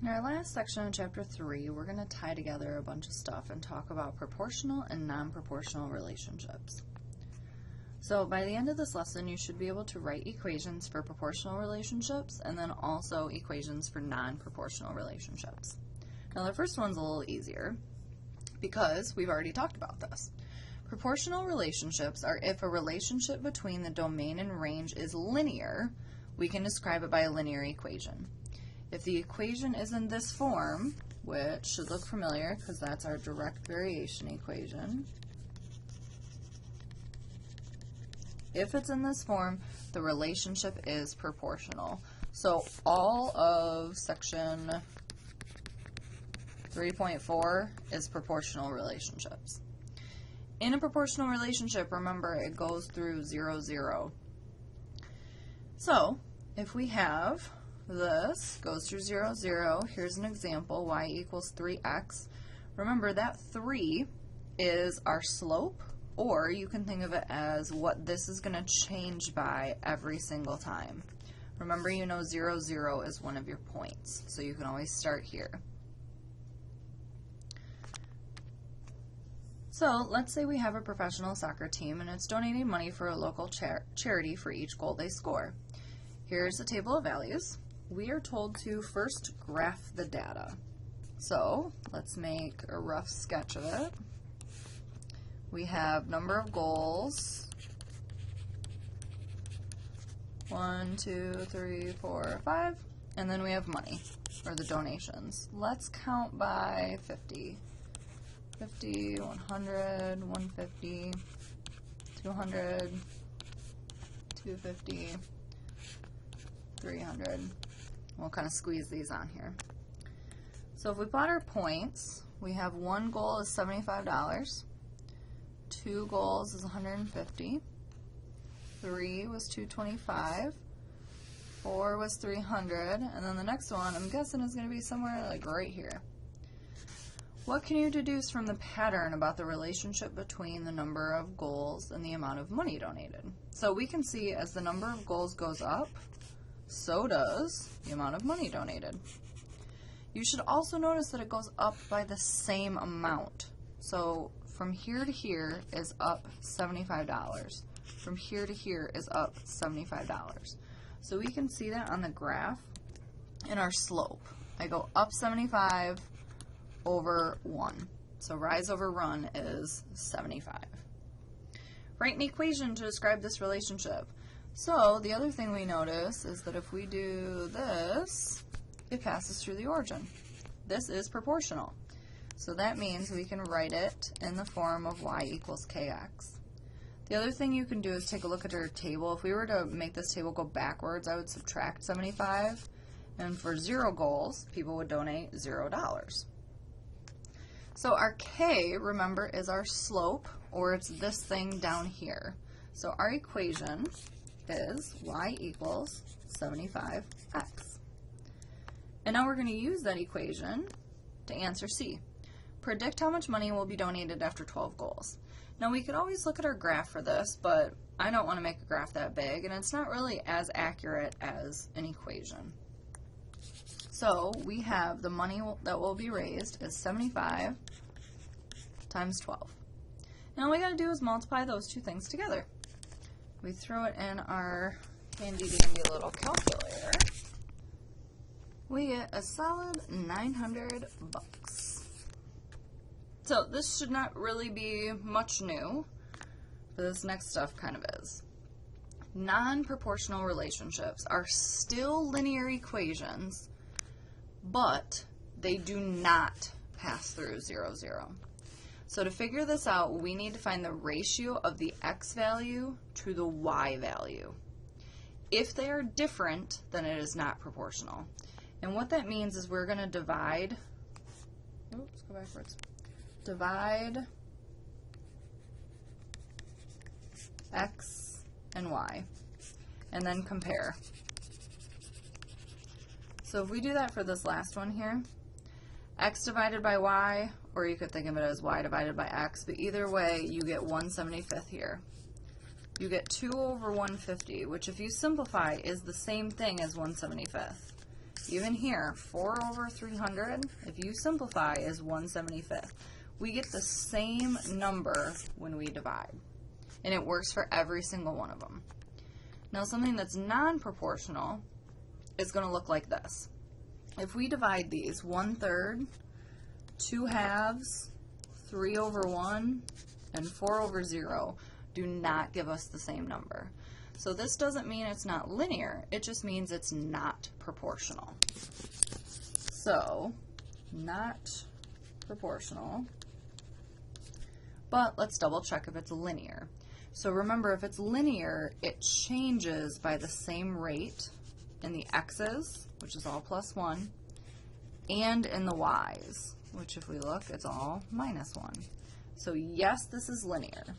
In our last section of Chapter 3, we're going to tie together a bunch of stuff and talk about proportional and non-proportional relationships. So by the end of this lesson, you should be able to write equations for proportional relationships and then also equations for non-proportional relationships. Now the first one's a little easier because we've already talked about this. Proportional relationships are if a relationship between the domain and range is linear, we can describe it by a linear equation. If the equation is in this form, which should look familiar because that's our direct variation equation, if it's in this form, the relationship is proportional. So all of section 3.4 is proportional relationships. In a proportional relationship, remember, it goes through 0, 0. So if we have this goes through 0, 0. Here's an example, y equals 3x. Remember that 3 is our slope, or you can think of it as what this is going to change by every single time. Remember, you know 0, 0 is one of your points, so you can always start here. So let's say we have a professional soccer team and it's donating money for a local charity for each goal they score. Here's a table of values. We are told to first graph the data. So let's make a rough sketch of it. We have number of goals, 1, 2, 3, 4, 5, and then we have money, or the donations. Let's count by 50. 50, 100, 150, 200, 250, 300. We'll kind of squeeze these on here. So if we plot our points, we have one goal is $75, 2 goals is 150, 3 was 225, 4 was 300, and then the next one I'm guessing is going to be somewhere like right here. What can you deduce from the pattern about the relationship between the number of goals and the amount of money donated? So we can see as the number of goals goes up, so does the amount of money donated. You should also notice that it goes up by the same amount. So from here to here is up $75. From here to here is up $75. So we can see that on the graph in our slope. I go up 75 over 1. So rise over run is 75. Write an equation to describe this relationship. So the other thing we notice is that if we do this, it passes through the origin. This is proportional. So that means we can write it in the form of y equals kx. The other thing you can do is take a look at our table. If we were to make this table go backwards, I would subtract 75. And for 0 goals, people would donate $0. So our k, remember, is our slope, or it's this thing down here. So our equation is y equals 75x. And now we're going to use that equation to answer C. Predict how much money will be donated after 12 goals. Now we could always look at our graph for this, but I don't want to make a graph that big, and it's not really as accurate as an equation. So we have the money that will be raised is 75 times 12. Now all we got to do is multiply those two things together. We throw it in our handy dandy little calculator. We get a solid $900. So this should not really be much new, but this next stuff kind of is. Non-proportional relationships are still linear equations, but they do not pass through 0, 0. So to figure this out, we need to find the ratio of the x value to the y value. If they are different, then it is not proportional. And what that means is we're going to divide, oops, go backwards, divide x and y, and then compare. So if we do that for this last one here, x divided by y, or you could think of it as y divided by x, but either way you get 1/75 here. You get 2 over 150, which if you simplify is the same thing as 1/75. Even here, 4 over 300, if you simplify, is 1/75. We get the same number when we divide, and it works for every single one of them. Now, something that's non-proportional is going to look like this. If we divide these, 1/3, 2/2, 3 over 1, and 4 over 0 do not give us the same number. So this doesn't mean it's not linear, it just means it's not proportional. So, not proportional, but let's double check if it's linear. So remember, if it's linear, it changes by the same rate in the x's, which is all +1, and in the y's, which if we look, it's all -1. So yes, this is linear.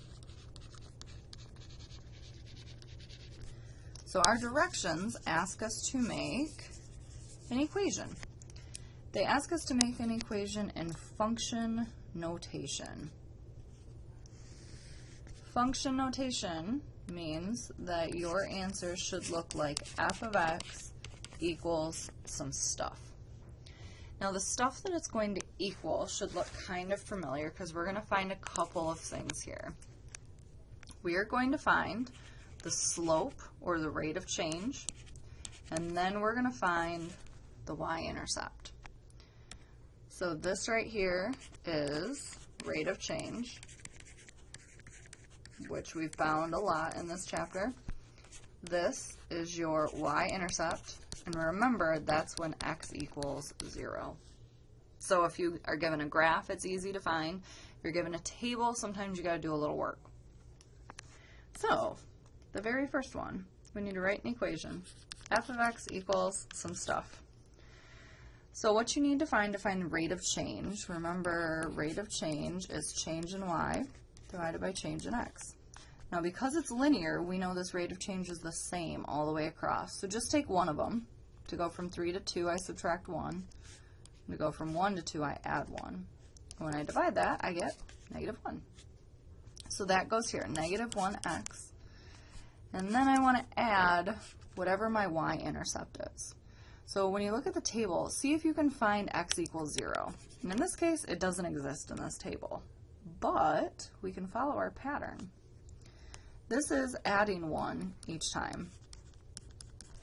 So our directions ask us to make an equation. They ask us to make an equation in function notation. Function notation means that your answer should look like f of x equals some stuff. Now the stuff that it's going to equal should look kind of familiar because we're going to find a couple of things here. We are going to find the slope or the rate of change, and then we're going to find the y-intercept. So this right here is rate of change, which we've found a lot in this chapter. This is your y-intercept, and remember that's when x equals 0. So if you are given a graph, it's easy to find. If you're given a table, sometimes you got to do a little work. So the very first one, we need to write an equation. F of x equals some stuff. So what you need to find rate of change, remember rate of change is change in y divided by change in x. Now because it's linear, we know this rate of change is the same all the way across. So just take one of them. To go from 3 to 2, I subtract 1. To go from 1 to 2, I add 1. When I divide that, I get -1. So that goes here, -1x. And then I want to add whatever my y-intercept is. So when you look at the table, see if you can find x equals 0. And in this case, it doesn't exist in this table. But we can follow our pattern. This is adding 1 each time.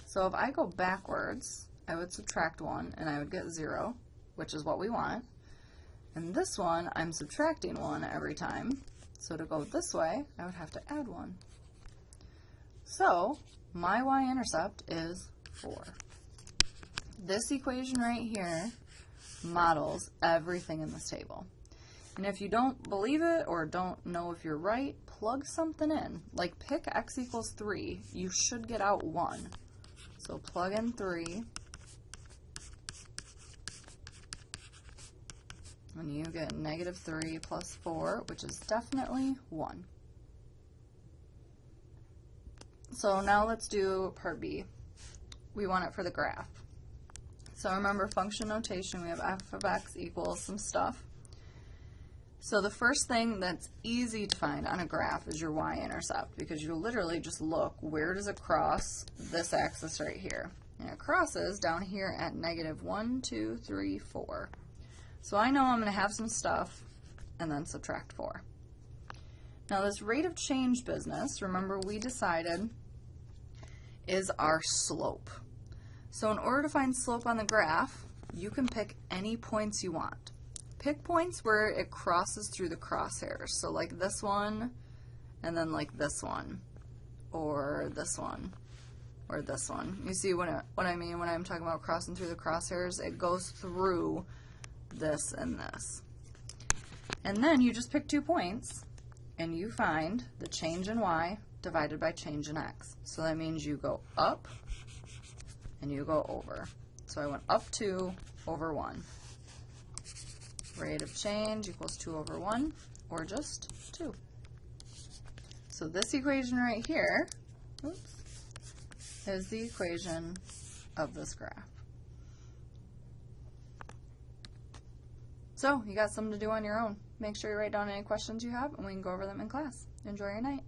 So if I go backwards, I would subtract 1 and I would get 0, which is what we want. And this one, I'm subtracting 1 every time. So to go this way, I would have to add 1. So my y-intercept is 4. This equation right here models everything in this table. And if you don't believe it or don't know if you're right, plug something in. Like pick x equals 3, you should get out 1. So plug in 3, and you get -3 plus 4, which is definitely 1. So now let's do part B. We want it for the graph. So remember function notation, we have f of x equals some stuff. So the first thing that's easy to find on a graph is your y-intercept, because you literally just look, where does it cross this axis right here? And it crosses down here at -1, 2, 3, 4. So I know I'm going to have some stuff and then subtract 4. Now this rate of change business, remember we decided, is our slope. So in order to find slope on the graph, you can pick any points you want. Pick points where it crosses through the crosshairs. So like this one, and then like this one, or this one, or this one. You see what I mean when I'm talking about crossing through the crosshairs? It goes through this and this. And then you just pick 2 points, and you find the change in y divided by change in x. So that means you go up, and you go over. So I went up 2 over 1. Rate of change equals 2 over 1, or just 2. So this equation right here, is the equation of this graph. So you got something to do on your own. Make sure you write down any questions you have, and we can go over them in class. Enjoy your night.